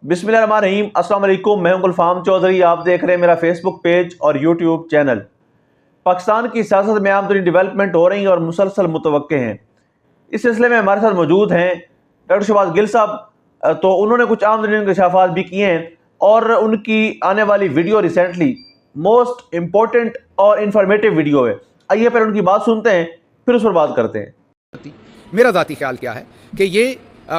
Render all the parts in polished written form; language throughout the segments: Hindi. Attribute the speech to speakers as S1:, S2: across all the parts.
S1: बिस्मिल्लाहिर्रहमानिर्रहीम। अस्सलाम वालेकुम। मैं हूं गुलफाम चौधरी। आप देख रहे हैं मेरा फेसबुक पेज और यूट्यूब चैनल। पाकिस्तान की सियासत में आमतरीन डेवलपमेंट हो रही है और मुसलसल मुतवक्के हैं। इस सिलसिले में हमारे साथ मौजूद हैं डॉक्टर शहबाज गिल साहब। तो उन्होंने कुछ आमतरीन इंकशाफात भी किए हैं और उनकी आने वाली वीडियो रिसेंटली मोस्ट इम्पोर्टेंट और इंफॉर्मेटिव वीडियो है। आइए पहले उनकी बात सुनते हैं, फिर उस पर बात करते हैं।
S2: मेरा ज़ाती ख्याल क्या है कि ये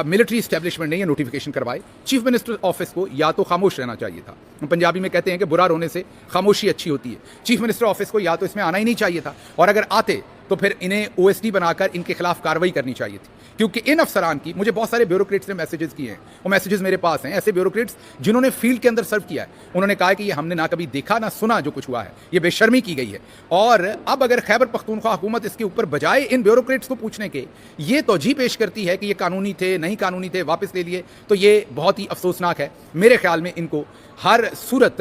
S2: मिलिट्री इस्टेब्लिशमेंट ने ये नोटिफिकेशन करवाए। चीफ मिनिस्टर ऑफिस को या तो खामोश रहना चाहिए था। पंजाबी में कहते हैं कि बुरा रोने से खामोशी अच्छी होती है। चीफ मिनिस्टर ऑफिस को या तो इसमें आना ही नहीं चाहिए था, और अगर आते तो फिर इन्हें ओएसडी बनाकर इनके खिलाफ कार्रवाई करनी चाहिए थी। क्योंकि इन अफसरान की, मुझे बहुत सारे ब्यूरोक्रेट्स ने मैसेजेस किए हैं, वो मैसेजेस मेरे पास हैं, ऐसे ब्यूरोक्रेट्स जिन्होंने फील्ड के अंदर सर्व किया है। उन्होंने कहा कि ये हमने ना कभी देखा ना सुना जो कुछ हुआ है, ये बेशर्मी की गई है। और अब अगर खैबर पख्तूनख्वा हुकूमत इसके ऊपर बजाय इन ब्यूरोक्रेट्स को पूछने के ये तोजी पेश करती है कि ये कानूनी थे नहीं कानूनी थे, वापस ले लिए, तो ये बहुत ही अफसोसनाक है। मेरे ख्याल में इनको हर सूरत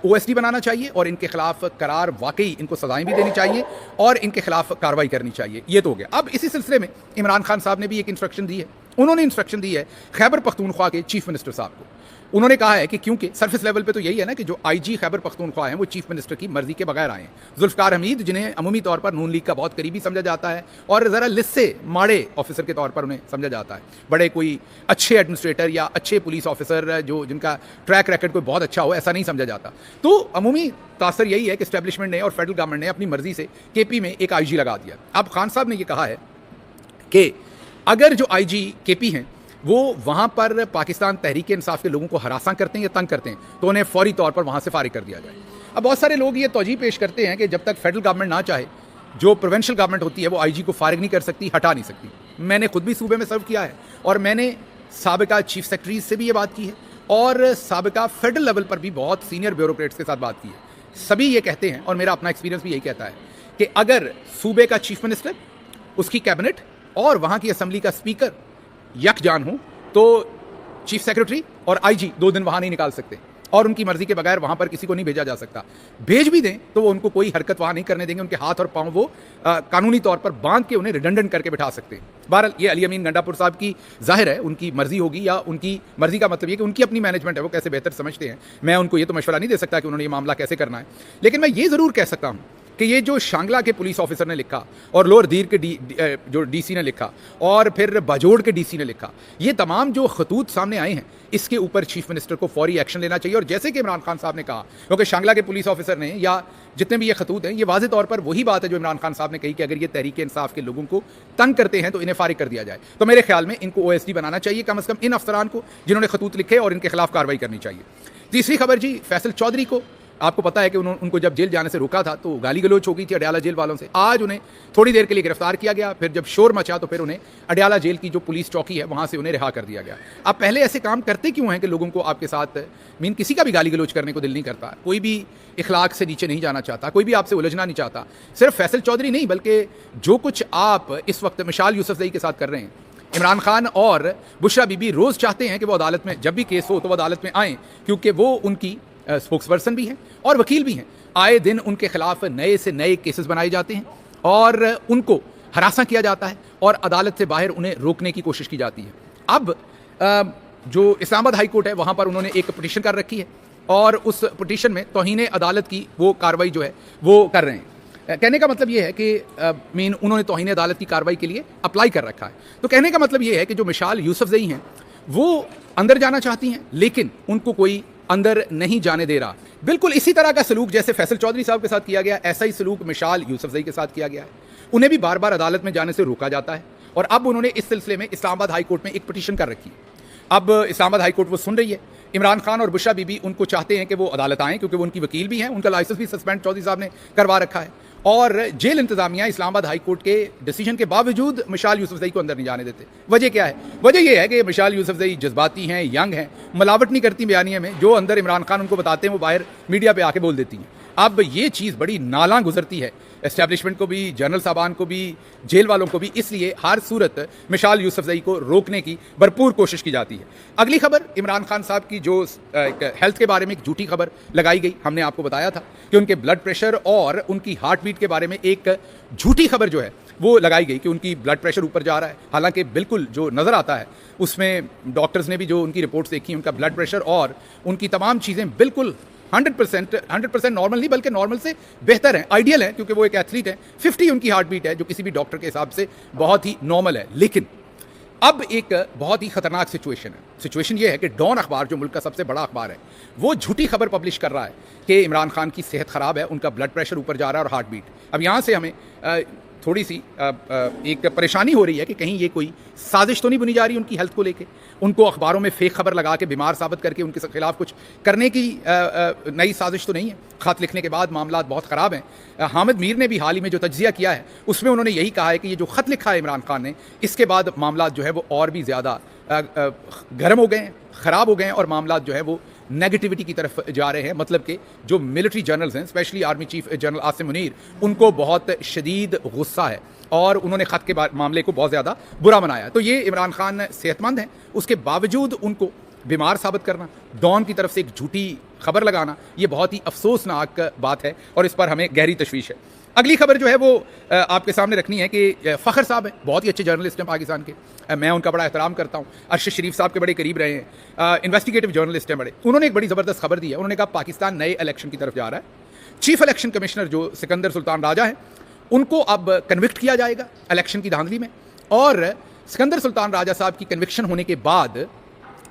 S2: ओएसडी बनाना चाहिए और इनके खिलाफ करार, वाकई इनको सजाएं भी देनी चाहिए और इनके खिलाफ कार्रवाई करनी चाहिए। ये तो हो गया। अब इसी सिलसिले में इमरान खान साहब ने भी एक इंस्ट्रक्शन दी है। उन्होंने इंस्ट्रक्शन दी है खैबर पख्तूनख्वा के चीफ मिनिस्टर साहब को। उन्होंने कहा है कि क्योंकि सरफेस लेवल पे तो यही है ना कि जो आईजी खैबर पख्तूनख्वा हैं वो चीफ मिनिस्टर की मर्जी के बगैर आए हैं। जुल्फकार हमीद, जिन्हें अमूमी तौर पर नून लीग का बहुत करीबी समझा जाता है और ज़रा लिस्से माड़े ऑफिसर के तौर पर उन्हें समझा जाता है, बड़े कोई अच्छे एडमिनिस्ट्रेटर या अच्छे पुलिस ऑफिसर जो जिनका ट्रैक रिकॉर्ड कोई बहुत अच्छा हो, ऐसा नहीं समझा जाता। तो अमूमी तासर यही है कि इस्टेब्लिशमेंट ने और फेडरल गवर्नमेंट ने अपनी मर्जी से केपी में एक आईजी लगा दिया। अब खान साहब ने यह कहा है कि अगर जो आईजी केपी हैं वो वहाँ पर पाकिस्तान तहरीक इंसाफ के लोगों को हरासा करते हैं या तंग करते हैं तो उन्हें फौरी तौर पर वहाँ से फारिग कर दिया जाए। अब बहुत सारे लोग ये तौजी पेश करते हैं कि जब तक फेडरल गवर्नमेंट ना चाहे, जो प्रोविंशियल गवर्नमेंट होती है वो आईजी को फारिग नहीं कर सकती, हटा नहीं सकती। मैंने खुद भी सूबे में सर्व किया है और मैंने साबिका चीफ सेक्रेटरी से भी ये बात की है और साबिका फेडरल लेवल पर भी बहुत सीनियर ब्यूरोक्रेट्स के साथ बात की है। सभी ये कहते हैं और मेरा अपना एक्सपीरियंस भी यही कहता है कि अगर सूबे का चीफ मिनिस्टर, उसकी कैबिनेट और वहाँ की असम्बली का स्पीकर यकजान हो तो चीफ सेक्रेटरी और आईजी 2 दिन वहां नहीं निकाल सकते और उनकी मर्जी के बगैर वहां पर किसी को नहीं भेजा जा सकता। भेज भी दें तो वो उनको कोई हरकत वहां नहीं करने देंगे। उनके हाथ और पांव वो कानूनी तौर पर बांध के उन्हें रिडंडेंट करके बिठा सकते हैं। बहरहाल ये अली अमीन गंडापुर साहब की जाहिर है उनकी मर्जी होगी, या उनकी मर्जी का मतलब ये कि उनकी अपनी मैनेजमेंट है, वो कैसे बेहतर समझते हैं। मैं उनको ये तो मशवरा नहीं दे सकता कि उन्होंने ये मामला कैसे करना है, लेकिन मैं ये जरूर कह सकता हूं कि ये जो शांगला के पुलिस ऑफिसर ने लिखा और लोअर दीर के जो डीसी ने लिखा और फिर बाजोड़ के डीसी ने लिखा, ये तमाम जो खतूत सामने आए हैं, इसके ऊपर चीफ मिनिस्टर को फौरी एक्शन लेना चाहिए। और जैसे कि इमरान खान साहब ने कहा, क्योंकि शांगला के पुलिस ऑफिसर ने या जितने भी ये खतूत हैं, ये वाज़े तौर पर वही बात है जो इमरान खान साहब ने कही कि अगर ये तहरीक इंसाफ के लोगों को तंग करते हैं तो इन्हें फारिग कर दिया जाए। तो मेरे ख्याल में इनको ओएसडी बनाना चाहिए, कम से कम इन अफसरान को जिन्होंने खतूत लिखे, और इनके खिलाफ कार्रवाई करनी चाहिए। तीसरी खबर जी, फैसल चौधरी को, आपको पता है कि उनको जब जेल जाने से रोका था तो गाली गलोच हो गई थी अडयाला जेल वालों से। आज उन्हें थोड़ी देर के लिए गिरफ्तार किया गया, फिर जब शोर मचा तो फिर उन्हें अडयाला जेल की जो पुलिस चौकी है वहां से उन्हें रिहा कर दिया गया। आप पहले ऐसे काम करते क्यों हैं कि लोगों को आपके साथ किसी का भी गाली गलोच करने को दिल नहीं करता, कोई भी इखलाक से नीचे नहीं जाना चाहता, कोई भी आपसे उलझना नहीं चाहता। सिर्फ फैसल चौधरी नहीं, बल्कि जो कुछ आप इस वक्त मिशाल यूसुफजई के साथ कर रहे हैं, इमरान खान और बुशरा बीबी रोज़ चाहते हैं कि वो अदालत में, जब भी केस हो तो वो अदालत में आएँ, क्योंकि वो उनकी स्पोक्स पर्सन भी हैं और वकील भी हैं। आए दिन उनके खिलाफ नए से नए केसेस बनाए जाते हैं और उनको हरासा किया जाता है और अदालत से बाहर उन्हें रोकने की कोशिश की जाती है। अब जो इस्लामाबाद हाई कोर्ट है वहाँ पर उन्होंने एक पिटीशन कर रखी है और उस पिटीशन में तौहीन अदालत की वो कार्रवाई जो है वो कर रहे हैं। कहने का मतलब ये है कि उन्होंने तौहीन अदालत की कार्रवाई के लिए अप्लाई कर रखा है। तो कहने का मतलब ये है कि जो मिशाल यूसुफजई हैं वो अंदर जाना चाहती हैं, लेकिन उनको कोई अंदर नहीं जाने दे रहा। बिल्कुल इसी तरह का सलूक जैसे फैसल चौधरी साहब के साथ किया गया, ऐसा ही सलूक मिशाल यूसुफजई के साथ किया गया है। उन्हें भी बार बार अदालत में जाने से रोका जाता है और अब उन्होंने इस सिलसिले में इस्लामाबाद हाई कोर्ट में एक पिटीशन कर रखी है। अब इस्लामाबाद हाई कोर्ट वो सुन रही है। इमरान खान और बुशरा बीबी उनको चाहते हैं कि वो अदालत आएँ, क्योंकि वो उनकी वकील भी हैं, उनका लाइसेंस भी सस्पेंड चौधरी साहब ने करवा रखा है। और जेल इंतजामिया इस्लामाबाद हाई कोर्ट के डिसीजन के बावजूद मिशाल यूसुफजई को अंदर नहीं जाने देते। वजह क्या है? वजह यह है कि मिशाल यूसुफजई जज्बाती हैं, यंग हैं, मिलावट नहीं करती बयानिए में। जो अंदर इमरान खान उनको बताते हैं वो बाहर मीडिया पे आके बोल देती हैं। अब ये चीज़ बड़ी नाला गुजरती है एस्टैब्लिशमेंट को भी, जनरल साहबान को भी, जेल वालों को भी। इसलिए हर सूरत मिसाल यूसुफजई को रोकने की भरपूर कोशिश की जाती है। अगली खबर इमरान खान साहब की जो हेल्थ के बारे में एक झूठी खबर लगाई गई, हमने आपको बताया था कि उनके ब्लड प्रेशर और उनकी हार्ट बीट के बारे में एक झूठी खबर जो है वो लगाई गई कि उनकी ब्लड प्रेशर ऊपर जा रहा है। हालांकि बिल्कुल जो नज़र आता है उसमें डॉक्टर्स ने भी जो उनकी रिपोर्ट्स देखी, उनका ब्लड प्रेशर और उनकी तमाम चीज़ें बिल्कुल 100% नॉर्मल नहीं बल्कि नॉर्मल से बेहतर है, आइडियल है, क्योंकि वो एक एथलीट है। 50 उनकी हार्ट बीट है जो किसी भी डॉक्टर के हिसाब से बहुत ही नॉर्मल है। लेकिन अब एक बहुत ही खतरनाक सिचुएशन ये है कि डॉन अखबार जो मुल्क का सबसे बड़ा अखबार है वो झूठी खबर पब्लिश कर रहा है कि इमरान खान की सेहत ख़राब है, उनका ब्लड प्रेशर ऊपर जा रहा है और हार्ट बीट। अब यहाँ से हमें थोड़ी सी एक परेशानी हो रही है कि कहीं ये कोई साजिश तो नहीं बुनी जा रही उनकी हेल्थ को लेके, उनको अखबारों में फेक खबर लगा के बीमार साबित करके उनके खिलाफ कुछ करने की नई साजिश तो नहीं है। खत लिखने के बाद मामला बहुत ख़राब हैं। हामिद मीर ने भी हाल ही में जो तज्जिया किया है उसमें उन्होंने यही कहा है कि ये जो ख़त लिखा है इमरान खान ने, इसके बाद मामला जो है वो और भी ज़्यादा गर्म हो गए हैं, ख़राब हो गए हैं और मामला जो है वो नेगेटिविटी की तरफ जा रहे हैं। मतलब कि जो मिलिट्री जनरल्स हैं, specially army chief general Asim Munir, उनको बहुत शदीद गुस्सा है और उन्होंने ख़त के मामले को बहुत ज़्यादा बुरा मनाया। तो ये इमरान खान सेहतमंद हैं, उसके बावजूद उनको बीमार साबित करना, डॉन की तरफ से एक झूठी खबर लगाना, ये बहुत ही अफसोसनाक बात है और इस पर हमें गहरी तशवीश है। अगली खबर जो है वो आपके सामने रखनी है कि फ़खर साहब हैं, बहुत ही अच्छे जर्नलिस्ट हैं पाकिस्तान के, मैं उनका बड़ा एहतराम करता हूँ, अरशद शरीफ साहब के बड़े करीब रहे हैं, इन्वेस्टिगेटिव जर्नलिस्ट हैं बड़े। उन्होंने एक बड़ी ज़बरदस्त खबर दी है। उन्होंने कहा पाकिस्तान नए इलेक्शन की तरफ जा रहा है। चीफ इलेक्शन कमिश्नर जो सिकंदर सुल्तान राजा हैं उनको अब कन्विक्ट किया जाएगा इलेक्शन की धांधली में, और सिकंदर सुल्तान राजा साहब की कन्विक्शन होने के बाद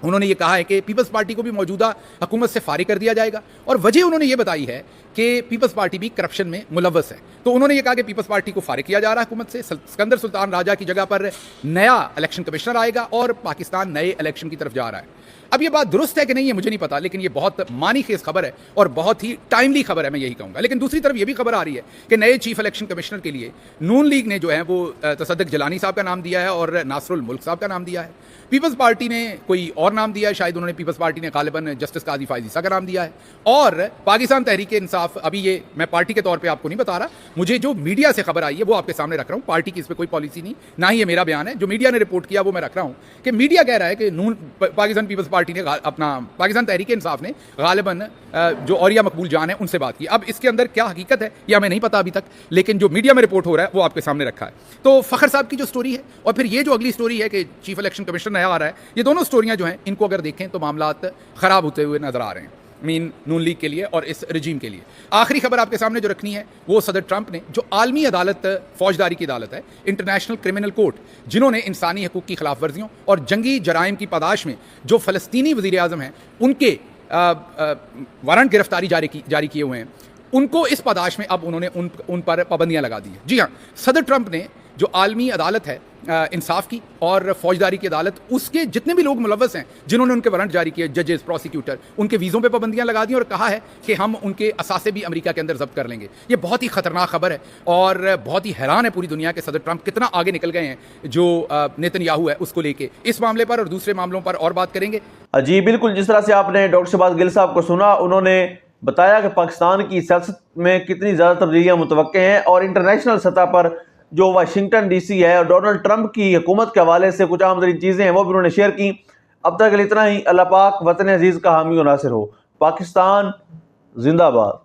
S2: उन्होंने ये कहा है कि पीपल्स पार्टी को भी मौजूदा हुकूमत से फारिग कर दिया जाएगा। और वजह उन्होंने ये बताई है कि पीपल्स पार्टी भी करप्शन में मुलव्वस है। तो उन्होंने ये कहा कि पीपल्स पार्टी को फारिग किया जा रहा है हुकूमत से, सिकंदर सुल्तान राजा की जगह पर नया इलेक्शन कमिश्नर आएगा और पाकिस्तान नए इलेक्शन की तरफ जा रहा है। अब ये बात दुरुस्त है कि नहीं है मुझे नहीं पता, लेकिन ये बहुत मानी खेज खबर है और बहुत ही टाइमली खबर है, मैं यही कहूँगा। लेकिन दूसरी तरफ ये भी खबर आ रही है कि नए चीफ इलेक्शन कमिश्नर के लिए नून लीग ने जो है वो तसद्दुक जलानी साहब का नाम दिया है और नासरुल मुल्क साहब का नाम दिया है। पीपल्स पार्टी ने कोई और नाम दिया है, शायद उन्होंने पीपल्स पार्टी ने गालिबन जस्टिस काजी फायज ईसा का नाम दिया है। और पाकिस्तान तहरीक इंसाफ, अभी ये मैं पार्टी के तौर पे आपको नहीं बता रहा, मुझे जो मीडिया से खबर आई है वो आपके सामने रख रहा हूँ। पार्टी की इस पर कोई पॉलिसी नहीं, ना ही ये मेरा बयान है, जो मीडिया ने रिपोर्ट किया वो मैं रख रहा हूँ कि मीडिया कह रहा है कि पाकिस्तान पीपल्स पार्टी ने अपना पाकिस्तान तहरीक इंसाफ ने गालिबन जो औरिया मकबूल जान है उनसे बात की। अब इसके अंदर क्या हकीकत है यह हमें नहीं पता अभी तक, लेकिन जो मीडिया में रिपोर्ट हो रहा है वो आपके सामने रखा है। तो फ़खर साहब की जो स्टोरी है और फिर ये जो अगली स्टोरी है कि चीफ इलेक्शन कमिश्नर नया आ रहा है, ये दोनों स्टोरियां जो हैं इनको अगर देखें तो मामलात ख़राब होते हुए नजर आ रहे हैं नून लीग के लिए और इस रजीम के लिए। आखिरी खबर आपके सामने जो रखनी है वो सदर ट्रंप ने जो आलमी अदालत, फौजदारी की अदालत है, इंटरनेशनल क्रिमिनल कोर्ट, जिन्होंने इंसानी हकूक़ की खिलाफ वर्जियों और जंगी जराइम की पादाश में जो फ़लस्तीनी वज़ीर आज़म हैं उनके वारंट गिरफ्तारी जारी किए हुए हैं, उनको इस पादाश में अब उन्होंने उन पर पाबंदियां लगा दी है। जी हाँ, सदर ट्रंप ने जो आलमी अदालत है इंसाफ की और फौजदारी की अदालत, उसके जितने भी लोग मुलव्वस हैं जिन्होंने उनके वारंट जारी किए, जजेस, प्रोसिक्यूटर, उनके वीज़ों पे पाबंदियां लगा दी और कहा है कि हम उनके असासे भी अमेरिका के अंदर जब्त कर लेंगे। ये बहुत ही खतरनाक खबर है और बहुत ही हैरान है पूरी दुनिया के सदर ट्रंप कितना आगे निकल गए हैं जो नेतन्याहू है उसको लेके। इस मामले पर और दूसरे मामलों पर और बात करेंगे।
S1: जी बिल्कुल, जिस तरह से आपने डॉक्टर शहबाज गिल साहब को सुना, उन्होंने बताया कि पाकिस्तान की सियासत में कितनी ज़्यादा तब्दीलियाँ मुतवक्के हैं और इंटरनेशनल सतह पर जो वाशिंगटन डीसी है और डोनाल्ड ट्रंप की हुकूमत के हवाले से कुछ आम तरीन चीज़ें हैं वो भी उन्होंने शेयर की। अब तक के लिए इतना ही। अल्लाह पाक वतन अजीज़ का हामी और नासिर हो। पाकिस्तान जिंदाबाद।